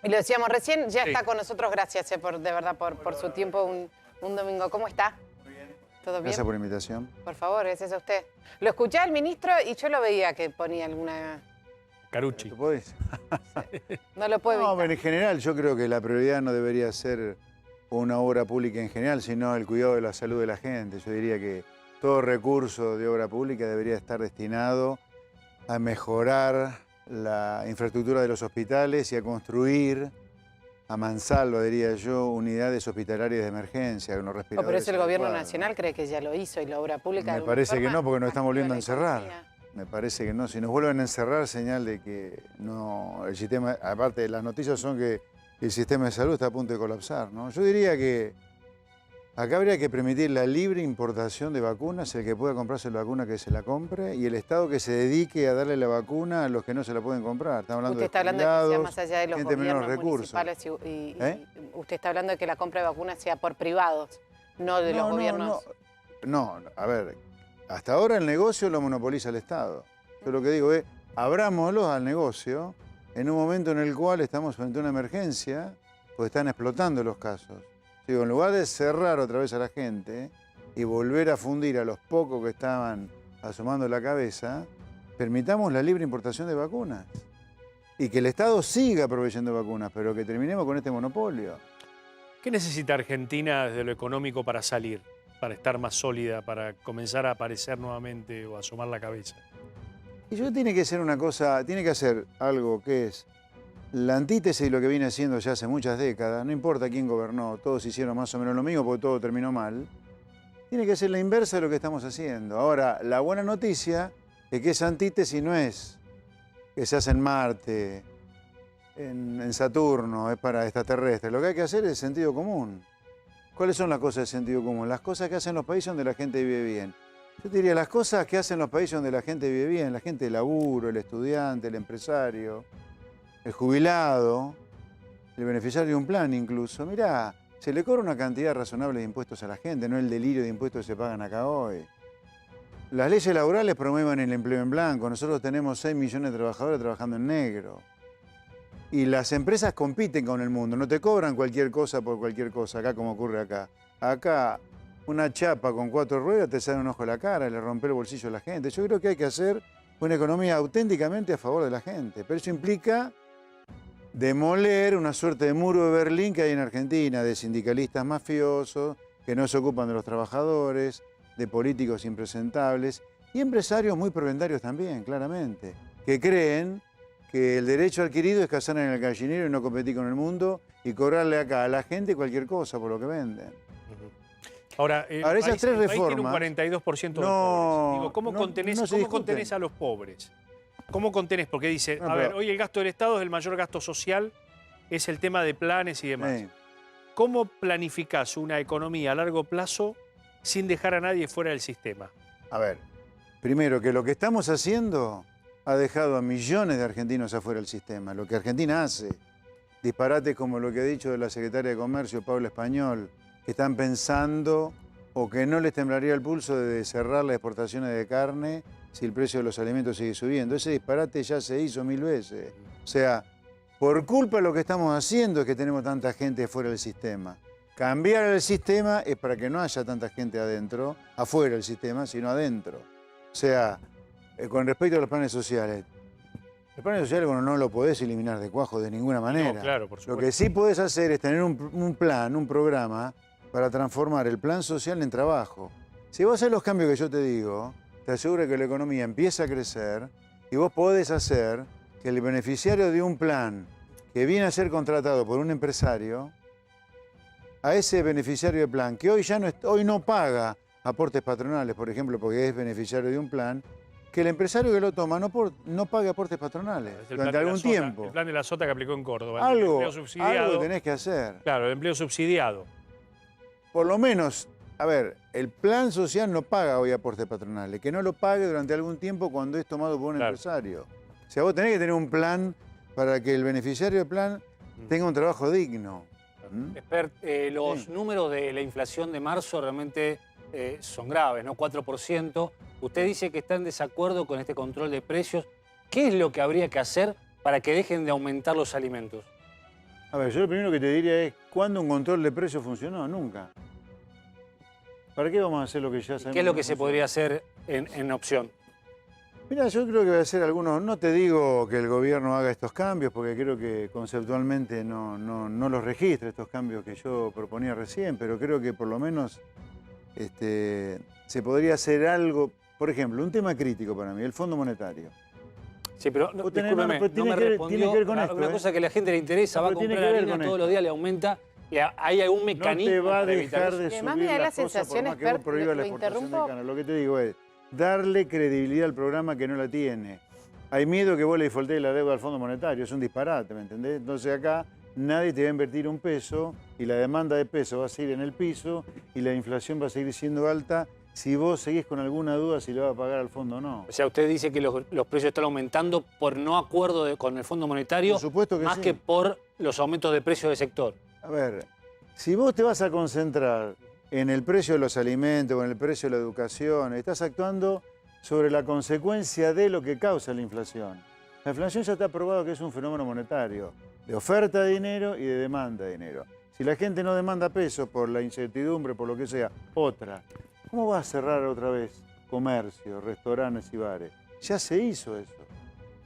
Y lo decíamos recién, ya Sí. está con nosotros. Gracias, de verdad, por su tiempo un domingo. ¿Cómo está? Muy bien. ¿Todo bien? Gracias por la invitación. Por favor, gracias a usted. Lo escuché al ministro y yo lo veía que ponía alguna... Carucci. ¿Tú podés? No lo puedo No, evitar. pero en general yo creo que la prioridad no debería ser una obra pública en general, sino el cuidado de la salud de la gente. Yo diría que todo recurso de obra pública debería estar destinado a mejorar la infraestructura de los hospitales y a construir, a mansalva, diría yo, unidades hospitalarias de emergencia, con los Oh, respiradores pero es el gobierno adecuados. nacional, cree que ya lo hizo y la obra pública... de Me alguna parece que forma no, porque nos estamos volviendo a activa la encerrar. economía. Me parece que no. Si nos vuelven a encerrar, señal de que no, el sistema, aparte las noticias son que el sistema de salud está a punto de colapsar, ¿no? Yo diría que acá habría que permitir la libre importación de vacunas, el que pueda comprarse la vacuna que se la compre, y el Estado que se dedique a darle la vacuna a los que no se la pueden comprar. Estamos hablando Usted está de hablando de que sea jubilados, más allá de los gente de menos gobiernos recursos. municipales y usted está hablando de que la compra de vacunas sea por privados, no de los gobiernos. No, a ver, hasta ahora el negocio lo monopoliza el Estado. Yo lo que digo es, abrámoslo al negocio en un momento en el cual estamos frente a una emergencia, pues están explotando los casos. Digo, en lugar de cerrar otra vez a la gente y volver a fundir a los pocos que estaban asomando la cabeza, permitamos la libre importación de vacunas. Y que el Estado siga proveyendo vacunas, pero que terminemos con este monopolio. ¿Qué necesita Argentina desde lo económico para salir, para estar más sólida, para comenzar a aparecer nuevamente o a asomar la cabeza? Y yo tiene que ser una cosa, tiene que hacer algo que es la antítesis de lo que viene haciendo ya hace muchas décadas. No importa quién gobernó, todos hicieron más o menos lo mismo porque todo terminó mal. Tiene que ser la inversa de lo que estamos haciendo. Ahora, la buena noticia es que esa antítesis no es que se hace en Marte, en Saturno, es para extraterrestres. Lo que hay que hacer es sentido común. ¿Cuáles son las cosas de sentido común? Las cosas que hacen los países donde la gente vive bien. Yo te diría, las cosas que hacen los países donde la gente vive bien, la gente de laburo, el estudiante, el empresario, el jubilado, el beneficiario de un plan incluso. Mirá, se le cobra una cantidad razonable de impuestos a la gente, no el delirio de impuestos que se pagan acá hoy. Las leyes laborales promueven el empleo en blanco. Nosotros tenemos 6 millones de trabajadores trabajando en negro. Y las empresas compiten con el mundo, no te cobran cualquier cosa por cualquier cosa, acá como ocurre acá. Acá una chapa con 4 ruedas te sale un ojo a la cara, le rompe el bolsillo a la gente. Yo creo que hay que hacer una economía auténticamente a favor de la gente, pero eso implica demoler una suerte de muro de Berlín que hay en Argentina, de sindicalistas mafiosos, que no se ocupan de los trabajadores, de políticos impresentables y empresarios muy prebendarios también, claramente, que creen que el derecho adquirido es cazar en el gallinero y no competir con el mundo y cobrarle acá a la gente cualquier cosa por lo que venden. Ahora, Esas tres el país tiene reformas... un 42% de No, pobres. Digo, ¿cómo no contenés, se cómo discuten. contenés a los pobres? ¿Cómo contenés? Porque dice, No, a ver, pero- hoy el gasto del Estado es el mayor gasto social, es el tema de planes y demás. Sí. ¿Cómo planificás una economía a largo plazo sin dejar a nadie fuera del sistema? A ver, primero que lo que estamos haciendo ha dejado a millones de argentinos afuera del sistema. Lo que Argentina hace, disparates como lo que ha dicho de la secretaria de Comercio, Paula Español, que están pensando o que no les temblaría el pulso de cerrar las exportaciones de carne si el precio de los alimentos sigue subiendo. Ese disparate ya se hizo 1000 veces. O sea, por culpa de lo que estamos haciendo es que tenemos tanta gente fuera del sistema. Cambiar el sistema es para que no haya tanta gente adentro, afuera del sistema, sino adentro. O sea, con respecto a los planes sociales, los planes sociales bueno, no lo podés eliminar de cuajo de ninguna manera. No, claro, por Lo supuesto. que sí podés hacer es tener un plan, un programa para transformar el plan social en trabajo. Si vos haces los cambios que yo te digo, te aseguro que la economía empieza a crecer y vos podés hacer que el beneficiario de un plan que viene a ser contratado por un empresario, a ese beneficiario de plan, que hoy ya hoy no paga aportes patronales, por ejemplo, porque es beneficiario de un plan, que el empresario que lo toma no pague aportes patronales Es el durante plan de la algún Sota, tiempo. El plan de la Sota que aplicó en Córdoba. El Algo empleo subsidiado. algo tenés que hacer. Claro, el empleo subsidiado. Por lo menos, a ver, el plan social no paga hoy aportes patronales, que no lo pague durante algún tiempo cuando es tomado por un Claro. empresario. O sea, vos tenés que tener un plan para que el beneficiario del plan tenga un trabajo digno. ¿Mm? Expert, los Sí. números de la inflación de marzo realmente son graves, ¿no? 4%. Usted dice que está en desacuerdo con este control de precios. ¿Qué es lo que habría que hacer para que dejen de aumentar los alimentos? A ver, yo lo primero que te diría es, ¿cuándo un control de precios funcionó? Nunca. ¿Para qué vamos a hacer lo que ya sabemos? ¿Qué es lo que se podría hacer en opción? Mira, yo creo que va a ser algunos, no te digo que el gobierno haga estos cambios, porque creo que conceptualmente no los registra estos cambios que yo proponía recién, pero creo que por lo menos se podría hacer algo, por ejemplo, un tema crítico para mí, el Fondo Monetario. Sí, pero Vos tenés, discúlpeme, pero no me respondió tiene que ver con a esto, una cosa que a la gente le interesa, No, va a pero tiene comprar que ver harina con todos esto. los días, le aumenta, y hay algún No mecanismo te va a para evitar dejar eso. de Y además subir me da la las cosas por sensación, más que vos expert, prohíbas la lo exportación de interrumpo. cana. Lo que te digo es, darle credibilidad al programa que no la tiene. Hay miedo que vos le defaultés la deuda al Fondo Monetario, es un disparate, ¿me entendés? Entonces acá nadie te va a invertir un peso y la demanda de peso va a seguir en el piso y la inflación va a seguir siendo alta si vos seguís con alguna duda si le va a pagar al fondo o no. O sea, usted dice que los precios están aumentando por no acuerdo con el Fondo Monetario, Por supuesto que más sí. que por los aumentos de precios del sector. A ver, si vos te vas a concentrar en el precio de los alimentos o en el precio de la educación, estás actuando sobre la consecuencia de lo que causa la inflación. La inflación ya está probado que es un fenómeno monetario, de oferta de dinero y de demanda de dinero. Si la gente no demanda pesos por la incertidumbre, por lo que sea, otra, ¿cómo va a cerrar otra vez comercio, restaurantes y bares? Ya se hizo eso.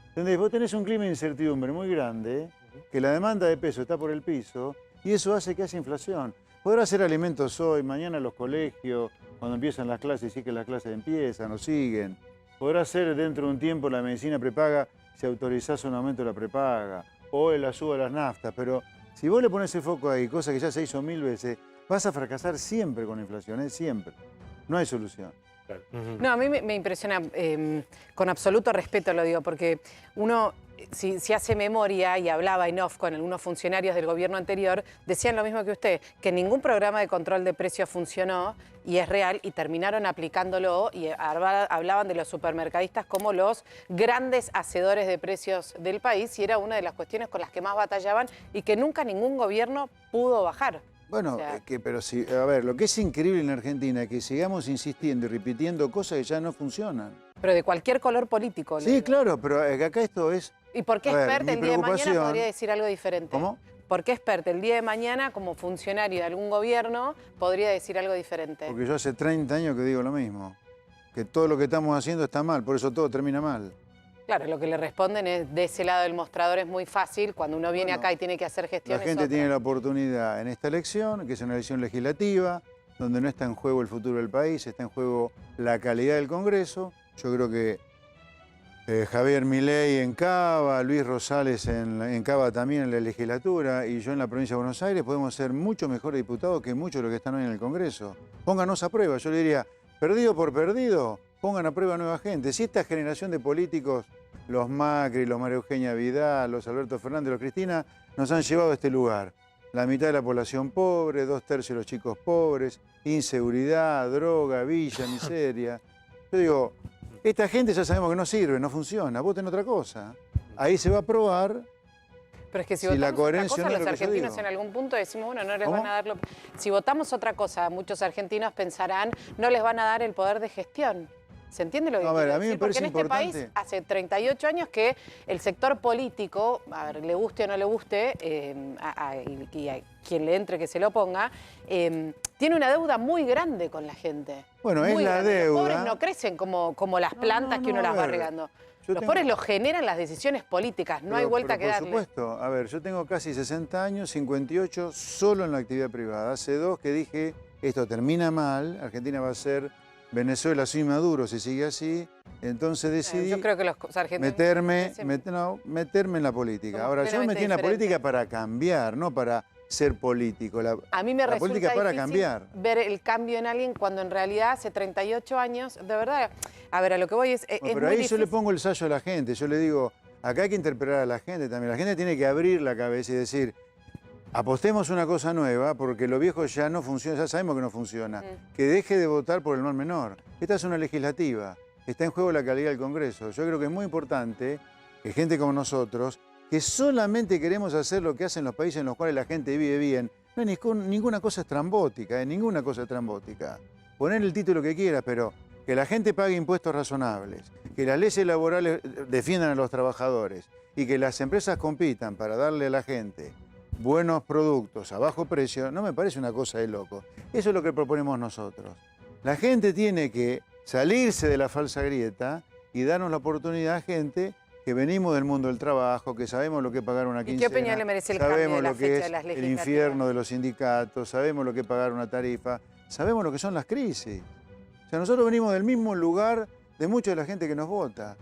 ¿Entendés? Vos tenés un clima de incertidumbre muy grande, que la demanda de peso está por el piso, y eso hace que haya inflación. Podrá hacer alimentos hoy, mañana en los colegios, cuando empiezan las clases, sí que las clases empiezan o siguen. Podrá ser dentro de un tiempo la medicina prepaga si autorizás un aumento de la prepaga, o la suba de las naftas, pero si vos le pones el foco ahí, cosa que ya se hizo 1000 veces, vas a fracasar siempre con la inflación, siempre. No hay solución. No, a mí me impresiona, con absoluto respeto lo digo, porque uno, si hace memoria y hablaba en off con algunos funcionarios del gobierno anterior, decían lo mismo que usted, que ningún programa de control de precios funcionó y es real, y terminaron aplicándolo y hablaban de los supermercadistas como los grandes hacedores de precios del país, y era una de las cuestiones con las que más batallaban y que nunca ningún gobierno pudo bajar. Bueno, O sea, pero si, a ver, lo que es increíble en Argentina es que sigamos insistiendo y repitiendo cosas que ya no funcionan. pero de cualquier color político. Sí, claro, pero acá esto es... ¿Y por qué A ver, Expert mi el día de mañana preocupación- podría decir algo diferente? ¿Cómo? ¿Por qué Expert el día de mañana, como funcionario de algún gobierno, podría decir algo diferente? Porque yo hace 30 años que digo lo mismo. Que todo lo que estamos haciendo está mal, por eso todo termina mal. Claro, lo que le responden es, de ese lado del mostrador es muy fácil, cuando uno viene Bueno, acá y tiene que hacer La gestiones. gente tiene la oportunidad en esta elección, que es una elección legislativa, donde no está en juego el futuro del país, está en juego la calidad del Congreso. Yo creo que Javier Milei en Cava, Luis Rosales en Cava también en la legislatura, y yo en la provincia de Buenos Aires podemos ser mucho mejores diputados que muchos de los que están hoy en el Congreso. Pónganos a prueba, yo le diría, perdido por perdido, pongan a prueba a nueva gente. Si esta generación de políticos, los Macri, los María Eugenia Vidal, los Alberto Fernández, los Cristina, nos han llevado a este lugar. La mitad de la población pobre, 2/3 de los chicos pobres, inseguridad, droga, villa, miseria. Yo digo, esta gente ya sabemos que no sirve, no funciona, voten otra cosa. Ahí se va a probar. Pero es que si Si la votamos coherencia otra no cosa, es los lo que yo argentinos digo. en algún punto decimos, bueno, no les ¿Cómo? van a dar lo... Si votamos otra cosa, muchos argentinos pensarán, no les van a dar el poder de gestión. ¿Se entiende lo que A ver, quiero a mí me decir? Porque parece en este país importante. hace 38 años que el sector político, a ver, le guste o no le guste, y a quien le entre que se lo ponga, tiene una deuda muy grande con la gente. Bueno, Muy es la grande. deuda. Los pobres no crecen como las plantas que uno a las va ver, regando. yo Los tengo- pobres los generan las decisiones políticas, no hay vuelta que Por darle. supuesto, a ver, yo tengo casi 60 años, 58 solo en la actividad privada. Hace 2 que dije, esto termina mal, Argentina va a ser Venezuela sin Maduro si sigue así. Entonces decidí Yo creo que los argentinos... meterme en la política. Somos Ahora, yo me metí en la plenamente política para cambiar, no para ser político. A mí me la resulta política para difícil cambiar. ver el cambio en alguien cuando en realidad hace 38 años, de verdad, a ver, a lo que voy es Bueno, pero muy ahí difícil. yo le pongo el sallo a la gente, yo le digo, acá hay que interpelar a la gente también. La gente tiene que abrir la cabeza y decir, apostemos una cosa nueva, porque lo viejo ya no funciona, ya sabemos que no funciona. Que deje de votar por el mal menor. Esta es una legislativa, está en juego la calidad del Congreso. Yo creo que es muy importante que gente como nosotros, que solamente queremos hacer lo que hacen los países en los cuales la gente vive bien, no hay ninguna cosa estrambótica, ninguna cosa estrambótica. Poner el título que quieras, pero que la gente pague impuestos razonables, que las leyes laborales defiendan a los trabajadores y que las empresas compitan para darle a la gente buenos productos a bajo precio, no me parece una cosa de loco. Eso es lo que proponemos nosotros. La gente tiene que salirse de la falsa grieta y darnos la oportunidad a gente que venimos del mundo del trabajo, que sabemos lo que es pagar una quincena. ¿Y qué opinión le merece el cambio de la fecha de las el legislativas? infierno de los sindicatos, sabemos lo que es pagar una tarifa, sabemos lo que son las crisis. O sea, nosotros venimos del mismo lugar de mucha de la gente que nos vota.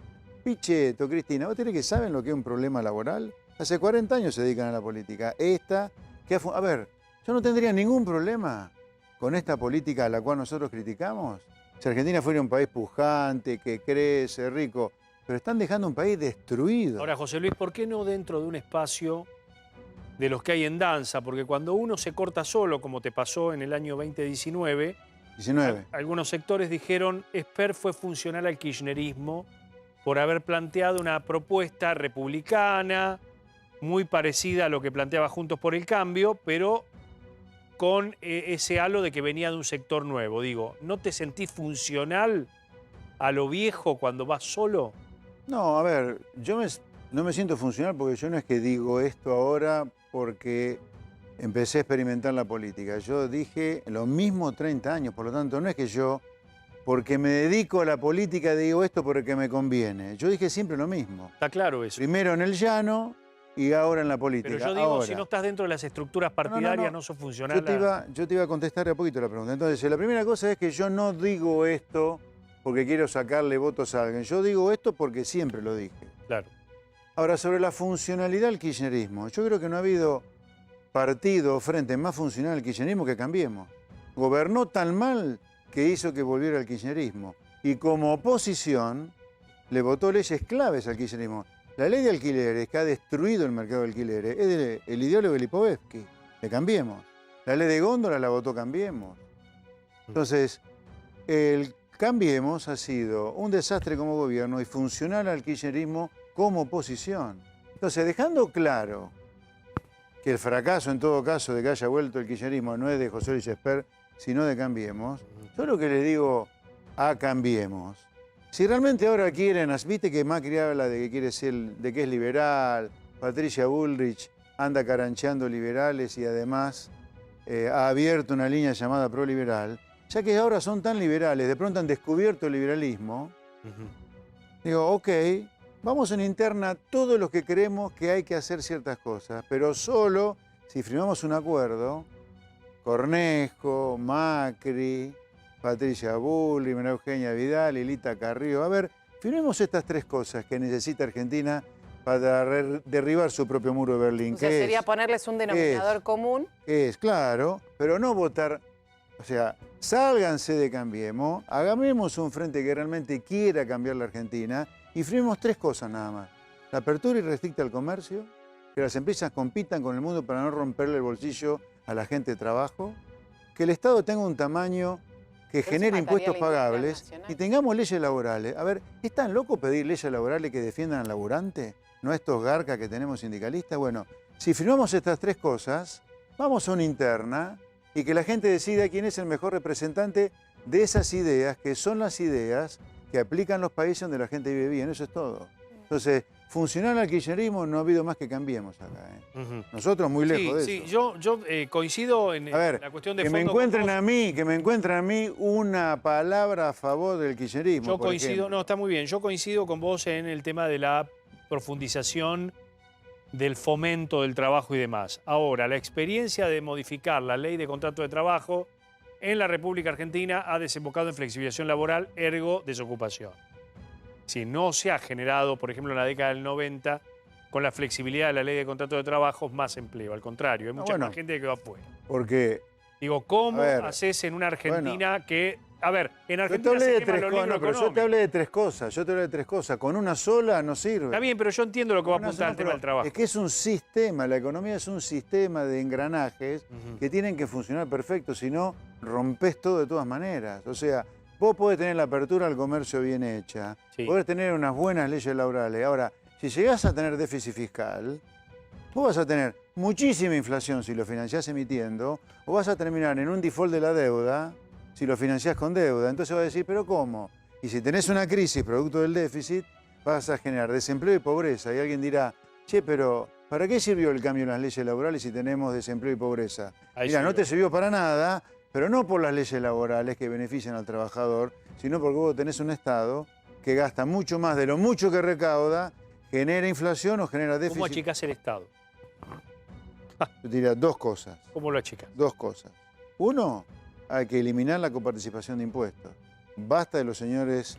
Pichetto, Cristina, ¿vos tenés que saben lo que es un problema laboral? Hace 40 años se dedican a la política. A ver, yo no tendría ningún problema con esta política a la cual nosotros criticamos. Si Argentina fuera un país pujante, que crece, rico, pero están dejando un país destruido. Ahora, José Luis, ¿por qué no dentro de un espacio de los que hay en danza? Porque cuando uno se corta solo, como te pasó en el año 2019, algunos sectores dijeron Esper fue funcional al kirchnerismo por haber planteado una propuesta republicana muy parecida a lo que planteaba Juntos por el Cambio, pero con ese halo de que venía de un sector nuevo. Digo, ¿no te sentís funcional a lo viejo cuando vas solo? No, a ver, no me siento funcional porque yo no es que digo esto ahora porque empecé a experimentar la política. Yo dije lo mismo 30 años, por lo tanto no es que yo, porque me dedico a la política, digo esto porque me conviene. Yo dije siempre lo mismo. Está claro eso. Primero en el llano y ahora en la política. Pero yo digo, ahora, si no estás dentro de las estructuras partidarias, no sos funcional. Yo te iba a contestar a poquito la pregunta. Entonces, la primera cosa es que yo no digo esto porque quiero sacarle votos a alguien. Yo digo esto porque siempre lo dije. Claro. Ahora, sobre la funcionalidad del kirchnerismo, yo creo que no ha habido partido o frente más funcional al kirchnerismo que Cambiemos. Gobernó tan mal que hizo que volviera al kirchnerismo. Y como oposición, le votó leyes claves al kirchnerismo. La ley de alquileres, que ha destruido el mercado de alquileres, es del ideólogo de Lipovetsky, de Cambiemos. La ley de góndola la votó Cambiemos. Entonces, el Cambiemos ha sido un desastre como gobierno y funcional al kirchnerismo como oposición. Entonces, dejando claro que el fracaso, en todo caso, de que haya vuelto el kirchnerismo no es de José Luis Esper, sino de Cambiemos, yo lo que le digo a Cambiemos, si realmente ahora quieren, viste que Macri habla de que quiere ser, de que es liberal, Patricia Bullrich anda carancheando liberales y además ha abierto una línea llamada proliberal, ya que ahora son tan liberales, de pronto han descubierto el liberalismo, digo, ok, vamos en interna todos los que creemos que hay que hacer ciertas cosas, pero solo si firmamos un acuerdo, Cornejo, Macri, Patricia Bullrich, María Eugenia Vidal, Lilita Carrillo. A ver, firmemos estas tres cosas que necesita Argentina para derribar su propio muro de Berlín. O sea, sería ponerles un denominador común. Claro, pero no votar. O sea, sálganse de Cambiemos, hagamos un frente que realmente quiera cambiar la Argentina y firmemos tres cosas nada más. La apertura irrestricta al comercio, que las empresas compitan con el mundo para no romperle el bolsillo a la gente de trabajo, que el Estado tenga un tamaño que genere impuestos pagables y tengamos leyes laborales. A ver, ¿es tan loco pedir leyes laborales que defiendan al laburante? ¿No a estos garcas que tenemos sindicalistas? Bueno, si firmamos estas tres cosas, vamos a una interna y que la gente decida quién es el mejor representante de esas ideas, que son las ideas que aplican los países donde la gente vive bien. Eso es todo. Entonces, funcional al kirchnerismo no ha habido más que Cambiemos acá. Nosotros muy lejos de eso. Sí, yo coincido en la cuestión de que fondo. Que me encuentren a mí una palabra a favor del kirchnerismo. Yo coincido, no, está muy bien. Yo coincido con vos en el tema de la profundización del fomento del trabajo y demás. Ahora, la experiencia de modificar la ley de contrato de trabajo en la República Argentina ha desembocado en flexibilización laboral, ergo desocupación. Si no se ha generado, por ejemplo, en la década del 90, con la flexibilidad de la ley de contrato de trabajo, más empleo. Al contrario, hay mucha más gente que va afuera. Porque... Digo, ¿cómo haces en una Argentina que... A ver, en Argentina yo te hablé de tres cosas. Con una sola no sirve. Está bien, pero yo entiendo lo que va a apuntar al tema del trabajo. Es que es un sistema, la economía es un sistema de engranajes que tienen que funcionar perfecto, si no, rompes todo de todas maneras. O sea, vos podés tener la apertura al comercio bien hecha, podés tener unas buenas leyes laborales. Ahora, si llegás a tener déficit fiscal, vos vas a tener muchísima inflación si lo financiás emitiendo, o vas a terminar en un default de la deuda si lo financiás con deuda. Entonces vas a decir, ¿pero cómo? Y si tenés una crisis producto del déficit, vas a generar desempleo y pobreza. Y alguien dirá, che, pero ¿Para qué sirvió el cambio en las leyes laborales si tenemos desempleo y pobreza? Ahí Mira, sirvió. no te sirvió para nada, pero no por las leyes laborales que benefician al trabajador, sino porque vos tenés un Estado que gasta mucho más de lo mucho que recauda, genera inflación o genera déficit. ¿Cómo achicás el Estado? Yo diría dos cosas. ¿Cómo lo achicás? Dos cosas. Uno, hay que eliminar la coparticipación de impuestos. Basta de los señores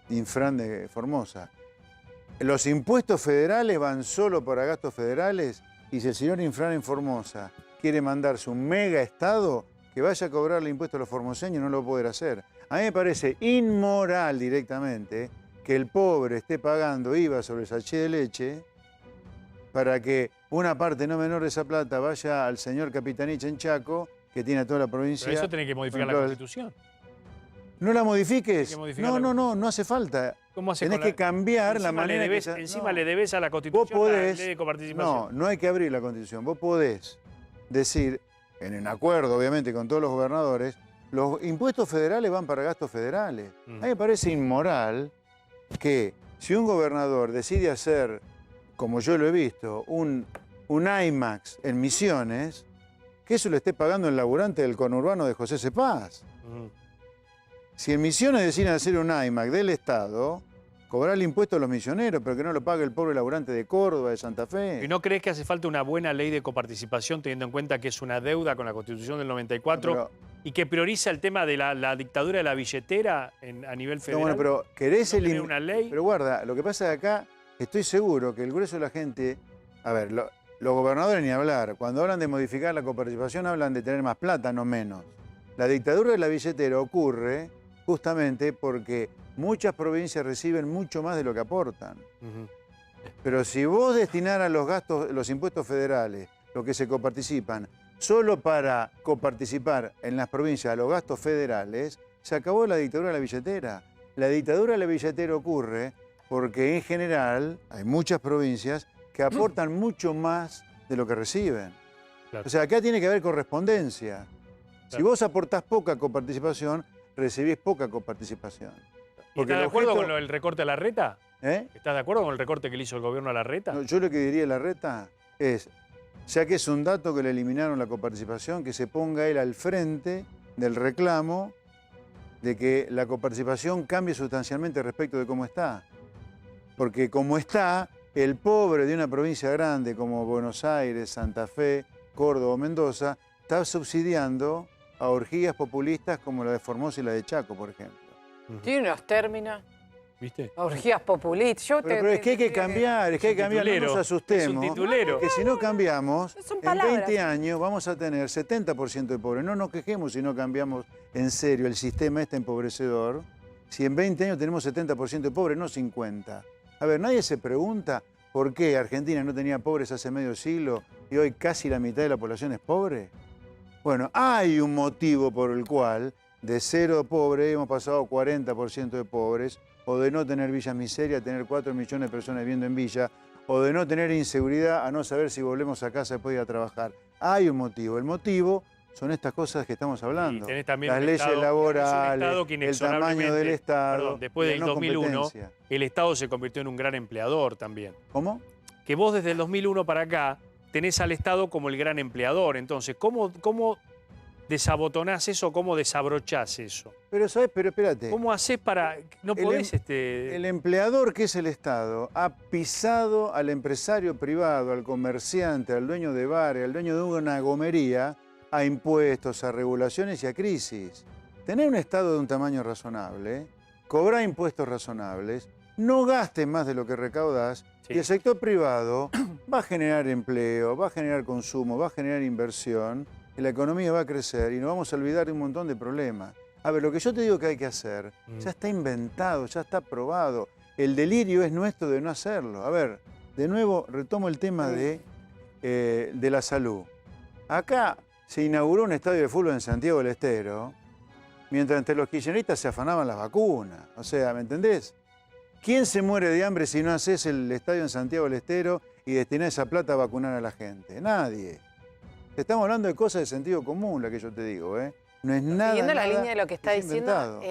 Infran de Formosa. Los impuestos federales van solo para gastos federales y si el señor Infran en Formosa quiere mandarse un mega estado, que vaya a cobrarle impuestos a los formoseños no lo va a poder hacer. A mí me parece inmoral directamente que el pobre esté pagando IVA sobre el sachet de leche para que una parte no menor de esa plata vaya al señor Capitanich en Chaco, que tiene a toda la provincia. Pero eso tiene que modificar la Constitución. No la modifiques. No hace falta. ¿Cómo hace Tenés que cambiar la manera encima le debes a la Constitución la ley de coparticipación. No hay que abrir la Constitución. Vos podés decir, en un acuerdo obviamente con todos los gobernadores, los impuestos federales van para gastos federales. A mí me parece inmoral que si un gobernador decide hacer, como yo lo he visto, un IMAX en Misiones, que eso lo esté pagando el laburante del conurbano de José Cepaz. Si en Misiones deciden hacer un IMAX del Estado, cobrar el impuesto a los misioneros, pero que no lo pague el pobre laburante de Córdoba, de Santa Fe. ¿Y no crees que hace falta una buena ley de coparticipación, teniendo en cuenta que es una deuda con la Constitución del 94 y que prioriza el tema de la dictadura de la billetera a nivel federal? No, bueno, pero querés eliminar una ley. Pero guarda, lo que pasa de acá, estoy seguro que el grueso de la gente, a ver, los gobernadores ni hablar, cuando hablan de modificar la coparticipación hablan de tener más plata, no menos. La dictadura de la billetera ocurre justamente porque muchas provincias reciben mucho más de lo que aportan. Pero si vos destinaras los gastos, los impuestos federales, lo que se coparticipan, solo para coparticipar en las provincias a los gastos federales, se acabó la dictadura de la billetera. La dictadura de la billetera ocurre porque en general hay muchas provincias que aportan mucho más de lo que reciben. Claro. O sea, acá tiene que haber correspondencia. Claro. Si vos aportás poca coparticipación, recibís poca coparticipación. ¿Estás de acuerdo con el recorte a Larreta? ¿Estás de acuerdo con el recorte que le hizo el gobierno a Larreta? No, yo lo que diría a Larreta es, ya que es un dato que le eliminaron la coparticipación, que se ponga él al frente del reclamo de que la coparticipación cambie sustancialmente respecto de cómo está. Porque como está, el pobre de una provincia grande como Buenos Aires, Santa Fe, Córdoba o Mendoza, está subsidiando a orgías populistas como la de Formosa y la de Chaco, por ejemplo. Tiene unos términos. ¿Viste? Orgías populistas. Pero es que hay que cambiar, no nos asustemos. Es un titulero. Que si no cambiamos, en 20 años vamos a tener 70% de pobres. No nos quejemos si no cambiamos en serio el sistema este empobrecedor. Si en 20 años tenemos 70% de pobres, no 50%. A ver, nadie se pregunta por qué Argentina no tenía pobres hace medio siglo y hoy casi la mitad de la población es pobre. Bueno, hay un motivo por el cual de cero pobre hemos pasado a 40% de pobres, o de no tener villas miseria a tener 4 millones de personas viviendo en villa, o de no tener inseguridad a no saber si volvemos a casa después de ir a trabajar. Hay un motivo. El motivo son estas cosas que estamos hablando. Las leyes laborales, el tamaño del Estado. Perdón, después del 2001, el Estado se convirtió en un gran empleador también. ¿Cómo? Que vos desde el 2001 para acá tenés al Estado como el gran empleador. Entonces, ¿cómo desabotonás eso? ¿Cómo desabrochás eso? Pero, ¿sabes? Pero espérate. ¿Cómo hacés para...? No podés... El empleador, que es el Estado, ha pisado al empresario privado, al comerciante, al dueño de bares, al dueño de una gomería, a impuestos, a regulaciones y a crisis. Tener un Estado de un tamaño razonable, cobrar impuestos razonables, no gastes más de lo que recaudás, y el sector privado va a generar empleo, va a generar consumo, va a generar inversión, y la economía va a crecer y nos vamos a olvidar de un montón de problemas. A ver, lo que yo te digo que hay que hacer, ya está inventado, ya está probado. El delirio es nuestro de no hacerlo. A ver, de nuevo retomo el tema de la salud. Acá se inauguró un estadio de fútbol en Santiago del Estero, mientras entre los kirchneristas se afanaban las vacunas. O sea, ¿me entendés? ¿Quién se muere de hambre si no haces el estadio en Santiago del Estero y destinás esa plata a vacunar a la gente? Nadie. Estamos hablando de cosas de sentido común, la que yo te digo, ¿eh? No es nada. Siguiendo la línea de lo que está diciendo,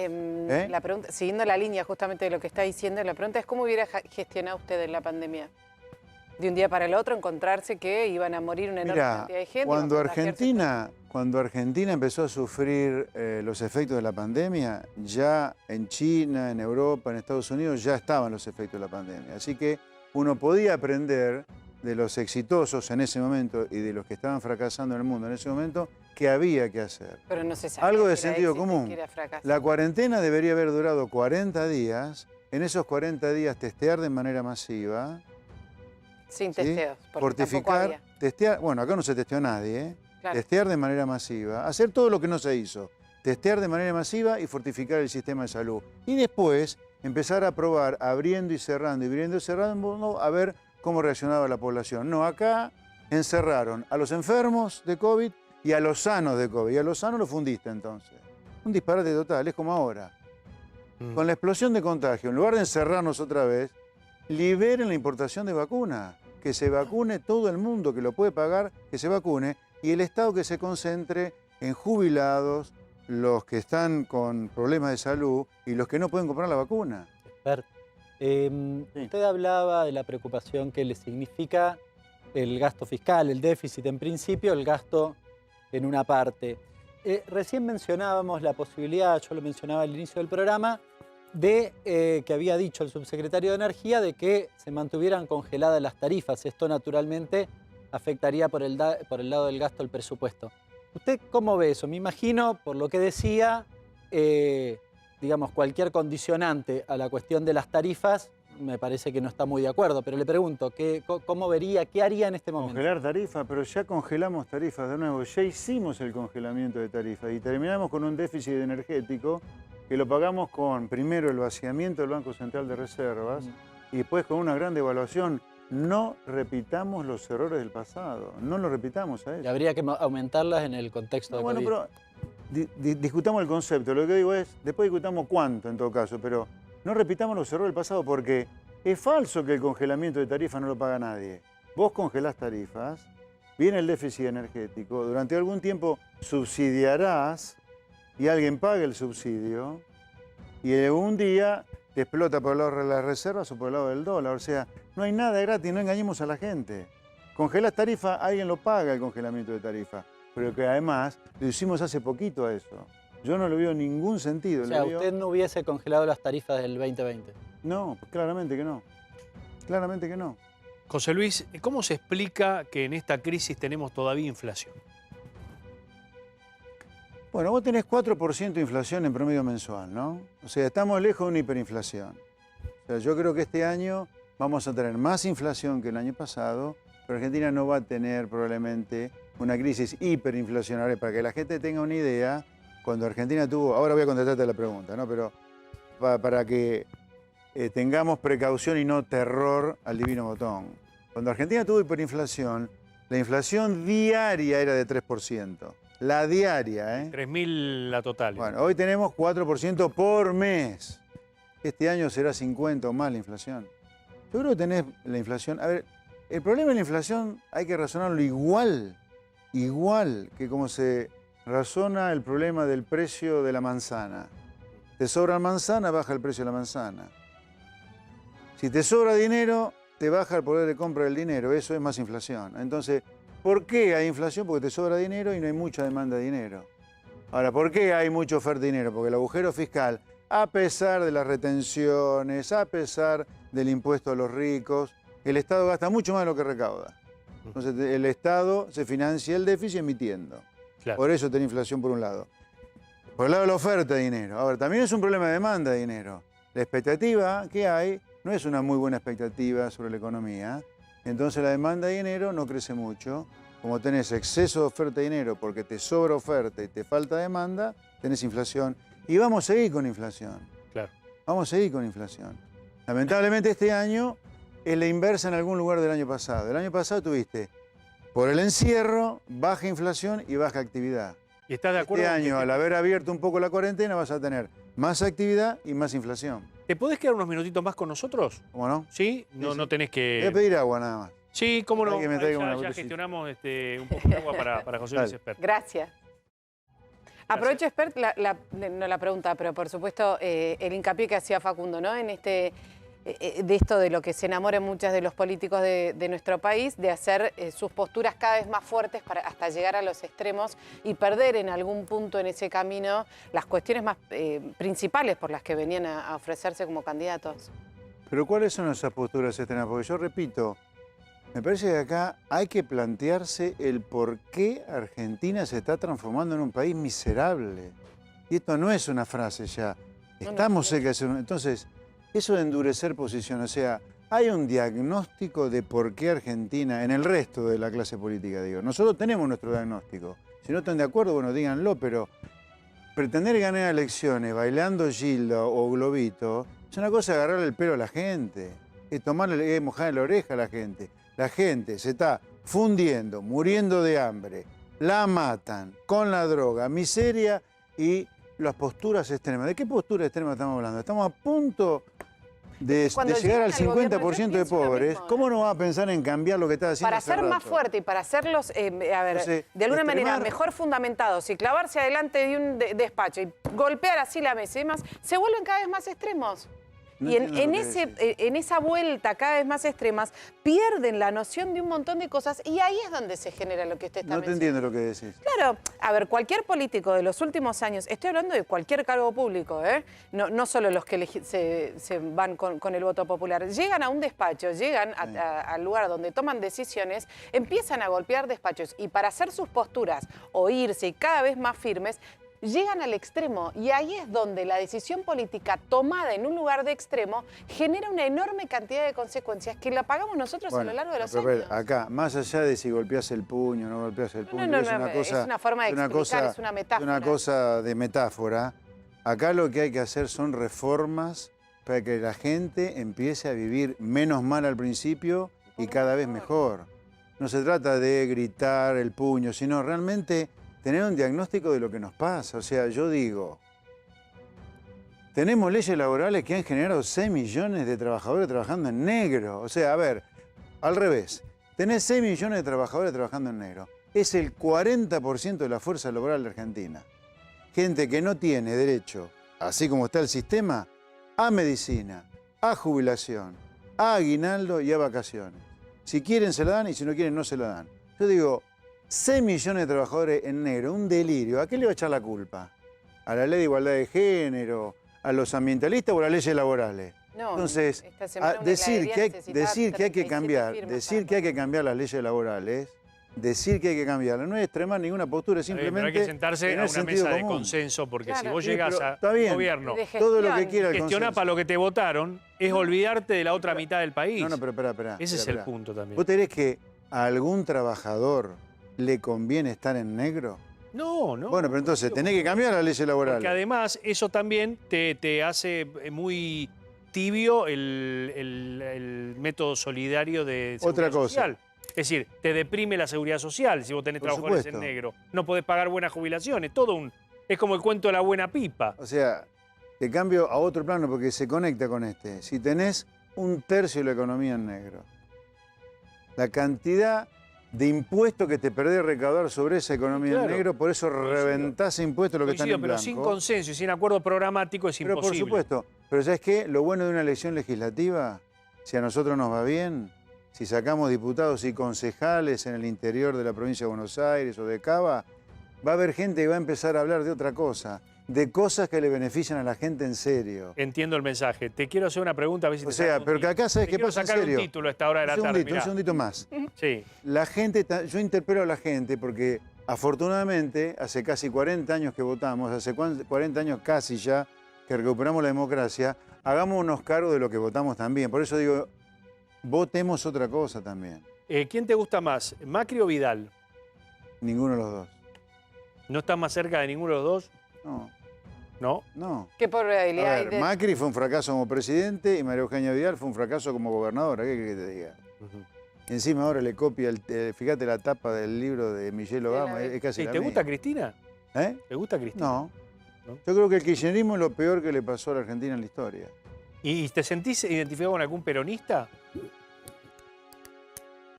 la pregunta, siguiendo la línea justamente de lo que está diciendo, la pregunta es ¿cómo hubiera gestionado usted en la pandemia? de un día para el otro encontrarse que iban a morir una enorme cantidad de gente. Cuando Argentina empezó a sufrir los efectos de la pandemia, ya en China, en Europa, en Estados Unidos, ya estaban los efectos de la pandemia. Así que uno podía aprender de los exitosos en ese momento y de los que estaban fracasando en el mundo en ese momento, qué había que hacer. Pero no se sabía algo de que era sentido éxito y común. que era fracaso. La cuarentena debería haber durado 40 días. En esos 40 días testear de manera masiva. Sin ¿sí? testeos, porque Fortificar, testear, bueno, acá no se testeó a nadie, ¿eh? Claro. Testear de manera masiva, hacer todo lo que no se hizo. Testear de manera masiva y fortificar el sistema de salud. Y después empezar a probar, abriendo y cerrando, a ver cómo reaccionaba la población. No, acá encerraron a los enfermos de COVID y a los sanos de COVID. Y a los sanos lo fundiste entonces. Un disparate total, es como ahora. Con la explosión de contagio, en lugar de encerrarnos otra vez, liberen la importación de vacunas. Que se vacune todo el mundo que lo puede pagar, que se vacune. Y el Estado que se concentre en jubilados, los que están con problemas de salud y los que no pueden comprar la vacuna. Usted hablaba de la preocupación que le significa el gasto fiscal, el déficit en principio, el gasto en una parte. Recién mencionábamos la posibilidad, yo lo mencionaba al inicio del programa, de que había dicho el subsecretario de Energía de que se mantuvieran congeladas las tarifas. Esto naturalmente afectaría por el lado del gasto del presupuesto. ¿Usted cómo ve eso? Me imagino, por lo que decía, digamos, cualquier condicionante a la cuestión de las tarifas, me parece que no está muy de acuerdo, pero le pregunto, ¿cómo vería, qué haría en este momento? Congelar tarifas, pero ya congelamos tarifas de nuevo, ya hicimos el congelamiento de tarifas y terminamos con un déficit energético que lo pagamos con, primero, el vaciamiento del Banco Central de Reservas y después con una gran devaluación. No repitamos los errores del pasado, no lo repitamos a eso. Y habría que aumentarlas en el contexto de COVID. Bueno, pero discutamos el concepto, lo que digo es, después discutamos cuánto en todo caso, pero no repitamos los errores del pasado porque es falso que el congelamiento de tarifas no lo paga nadie. Vos congelás tarifas, viene el déficit energético, durante algún tiempo subsidiarás y alguien paga el subsidio y un día te explota por el lado de las reservas o por el lado del dólar. O sea, no hay nada gratis, no engañemos a la gente. Congelás tarifa, alguien lo paga el congelamiento de tarifa, pero que además lo hicimos hace poquito a eso. Yo no le veo ningún sentido. O sea, ¿usted no hubiese congelado las tarifas del 2020? No, claramente que no. Claramente que no. José Luis, ¿cómo se explica que en esta crisis tenemos todavía inflación? Bueno, vos tenés 4% de inflación en promedio mensual, ¿no? O sea, estamos lejos de una hiperinflación. O sea, yo creo que este año vamos a tener más inflación que el año pasado, pero Argentina no va a tener probablemente una crisis hiperinflacionaria. Para que la gente tenga una idea, cuando Argentina tuvo... Ahora voy a contestarte la pregunta, ¿no? Pero para que tengamos precaución y no terror al divino botón. Cuando Argentina tuvo hiperinflación, la inflación diaria era de 3%. La diaria, ¿eh? 3.000 la total. Bueno, hoy tenemos 4% por mes. Este año será 50 o más la inflación. Yo creo que tenés la inflación... A ver, el problema de la inflación hay que razonarlo igual que como se razona el problema del precio de la manzana. Te sobra manzana, baja el precio de la manzana. Si te sobra dinero, te baja el poder de compra del dinero. Eso es más inflación. Entonces, ¿por qué hay inflación? Porque te sobra dinero y no hay mucha demanda de dinero. Ahora, ¿por qué hay mucha oferta de dinero? Porque el agujero fiscal, a pesar de las retenciones, a pesar del impuesto a los ricos, el Estado gasta mucho más de lo que recauda. Entonces, el Estado se financia el déficit emitiendo. Claro. Por eso tiene inflación por un lado. Por el lado de la oferta de dinero. Ahora, también es un problema de demanda de dinero. La expectativa que hay no es una muy buena expectativa sobre la economía. Entonces la demanda de dinero no crece mucho. Como tenés exceso de oferta de dinero porque te sobra oferta y te falta demanda, tenés inflación. Y vamos a seguir con inflación. Claro. Vamos a seguir con inflación. Lamentablemente este año es la inversa en algún lugar del año pasado. El año pasado tuviste, por el encierro, baja inflación y baja actividad. ¿Y estás de acuerdo? Este año, al haber abierto un poco la cuarentena, vas a tener más actividad y más inflación. ¿Te podés quedar unos minutitos más con nosotros? ¿Cómo no? ¿Sí? No, sí. no tenés que... Voy a pedir agua nada más. Sí, cómo no. Ya gestionamos un poco de agua para José Luis Espert. Gracias. Aprovecho, Espert, no la pregunta, pero por supuesto el hincapié que hacía Facundo, ¿no? En de esto de lo que se enamoran muchos de los políticos de nuestro país, de hacer sus posturas cada vez más fuertes hasta llegar a los extremos y perder en algún punto en ese camino las cuestiones más principales por las que venían a ofrecerse como candidatos. Pero ¿cuáles son esas posturas extremas? Porque yo repito, me parece que acá hay que plantearse el por qué Argentina se está transformando en un país miserable. Y esto no es una frase ya. Estamos cerca de ser un... Entonces, eso de endurecer posiciones, o sea, hay un diagnóstico de por qué Argentina, en el resto de la clase política, digo. Nosotros tenemos nuestro diagnóstico. Si no están de acuerdo, bueno, díganlo, pero pretender ganar elecciones bailando Gilda o Globito es una cosa de agarrarle el pelo a la gente, es tomarle, es mojarle la oreja a la gente. La gente se está fundiendo, muriendo de hambre, la matan con la droga, miseria y las posturas extremas. ¿De qué postura extrema estamos hablando? Estamos a punto de llegar al 50% de pobres. ¿Cómo no va a pensar en cambiar lo que está haciendo? Para ser más fuerte y para hacerlos, de alguna manera mejor fundamentados y clavarse adelante de un despacho y golpear así la mesa y demás, se vuelven cada vez más extremos. No, y en esa vuelta cada vez más extremas, pierden la noción de un montón de cosas y ahí es donde se genera lo que usted está mencionando. No te entiendo lo que decís. Claro, a ver, cualquier político de los últimos años, estoy hablando de cualquier cargo público, no solo los que se van con el voto popular, llegan a un despacho, llegan al lugar donde toman decisiones, empiezan a golpear despachos y para hacer sus posturas, oírse y cada vez más firmes, llegan al extremo y ahí es donde la decisión política tomada en un lugar de extremo genera una enorme cantidad de consecuencias que la pagamos nosotros a lo largo de los años. Acá, más allá de si golpeas el puño o no golpeas el puño, es una forma de explicar, es una metáfora. Es una cosa de metáfora. Acá lo que hay que hacer son reformas para que la gente empiece a vivir menos mal al principio y cada vez mejor. No se trata de gritar el puño, sino realmente tener un diagnóstico de lo que nos pasa. O sea, yo digo, tenemos leyes laborales que han generado 6 millones de trabajadores trabajando en negro. O sea, a ver, al revés, tenés 6 millones de trabajadores trabajando en negro. Es el 40% de la fuerza laboral de Argentina. Gente que no tiene derecho, así como está el sistema, a medicina, a jubilación, a aguinaldo y a vacaciones. Si quieren se la dan y si no quieren no se la dan. Yo digo, 6 millones de trabajadores en negro, un delirio. ¿A qué le va a echar la culpa? ¿A la ley de igualdad de género? ¿A los ambientalistas o a las leyes laborales? No, entonces, decir que hay que cambiar las leyes laborales, decir que hay que cambiarlas, no es extremar ninguna postura, simplemente pero hay que sentarse a una mesa de consenso, porque si vos llegás a un gobierno, todo lo que quiera gestionar para lo que te votaron, es olvidarte de la otra mitad del país. No, pero espera. Ese es el punto también. ¿Vos tenés que a algún trabajador le conviene estar en negro? No. Bueno, pero entonces tenés que cambiar la ley laboral. Porque además eso también te hace muy tibio el método solidario de seguridad social. Es decir, te deprime la seguridad social si vos tenés trabajadores en negro. No podés pagar buenas jubilaciones. Es como el cuento de la buena pipa. O sea, te cambio a otro plano porque se conecta con este. Si tenés 1/3 de la economía en negro, la cantidad de impuestos que te perdés de recaudar sobre esa economía en negro, por eso reventás impuestos lo que están en blanco. Pero sin consenso y sin acuerdo programático es imposible. Por supuesto. Pero ¿sabes qué? Lo bueno de una elección legislativa, si a nosotros nos va bien, si sacamos diputados y concejales en el interior de la provincia de Buenos Aires o de Cava, va a haber gente que va a empezar a hablar de otra cosa, de cosas que le benefician a la gente en serio. Entiendo el mensaje. Te quiero hacer una pregunta a ver si te sacas pero que acá sabes qué pasa en serio. Quiero sacar un título a esta hora de la tarde. Un segundito más. Sí. La gente, yo interpelo a la gente porque afortunadamente hace casi 40 años que votamos, hace 40 años casi ya que recuperamos la democracia, hagámonos cargo de lo que votamos también. Por eso digo, votemos otra cosa también. ¿Quién te gusta más, Macri o Vidal? Ninguno de los dos. ¿No estás más cerca de ninguno de los dos? No. ¿No? No. ¿Qué probabilidad hay de...? Macri fue un fracaso como presidente y María Eugenia Vidal fue un fracaso como gobernadora. ¿Qué querés que te diga? Encima ahora le copia, fíjate la tapa del libro de Michelle Obama, es casi la ¿Te misma. gusta Cristina? ¿Te gusta Cristina? No. Yo creo que el kirchnerismo es lo peor que le pasó a la Argentina en la historia. ¿Y te sentís identificado con algún peronista?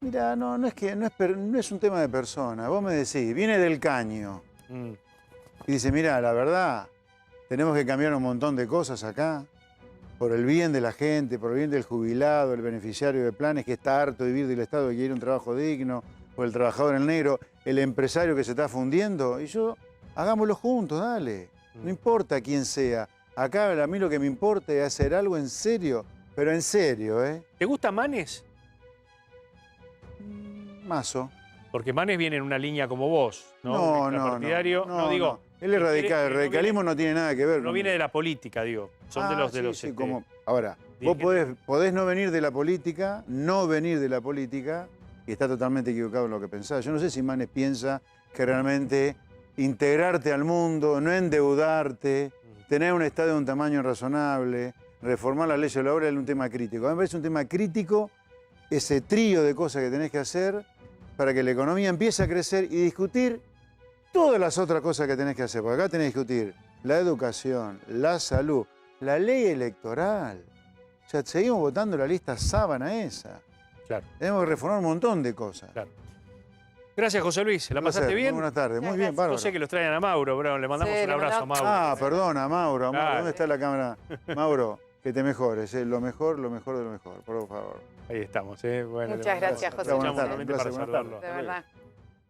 Mira, no es un tema de persona. Vos me decís, viene del Caño y dice, mira, la verdad, tenemos que cambiar un montón de cosas acá. por el bien de la gente, por el bien del jubilado, el beneficiario de planes que está harto de vivir del Estado y quiere un trabajo digno, por el trabajador en el negro, el empresario que se está fundiendo. Y yo, hagámoslo juntos, dale. No importa quién sea. Acá a mí lo que me importa es hacer algo en serio, pero en serio, ¿eh? ¿Te gusta Manes? Mazo. Porque Manes viene en una línea como vos, ¿no? No. Digo, él es radical, el radicalismo no tiene nada que ver. No viene de la política, digo. Son de los sí, como... Ahora, vos podés no venir de la política, y está totalmente equivocado en lo que pensás. Yo no sé si Manes piensa que realmente integrarte al mundo, no endeudarte, tener un Estado de un tamaño razonable, reformar la ley de la obra es un tema crítico. A mí me parece un tema crítico ese trío de cosas que tenés que hacer para que la economía empiece a crecer y discutir todas las otras cosas que tenés que hacer. Porque acá tenés que discutir la educación, la salud, la ley electoral. O sea, seguimos votando la lista sábana esa. Claro. Tenemos que reformar un montón de cosas. Claro. Gracias, José Luis. ¿La pasaste bien? Muy buenas tardes. Muy bien, bárbaro. Yo sé que los traen a Mauro, bro. Le mandamos un abrazo a Mauro. Ah, perdona, Mauro. ¿Dónde está la cámara? Mauro, que te mejores. Lo mejor de lo mejor, por favor. Ahí estamos. Bueno, muchas gracias, José. Buenas tardes. Para saludarlo. De verdad.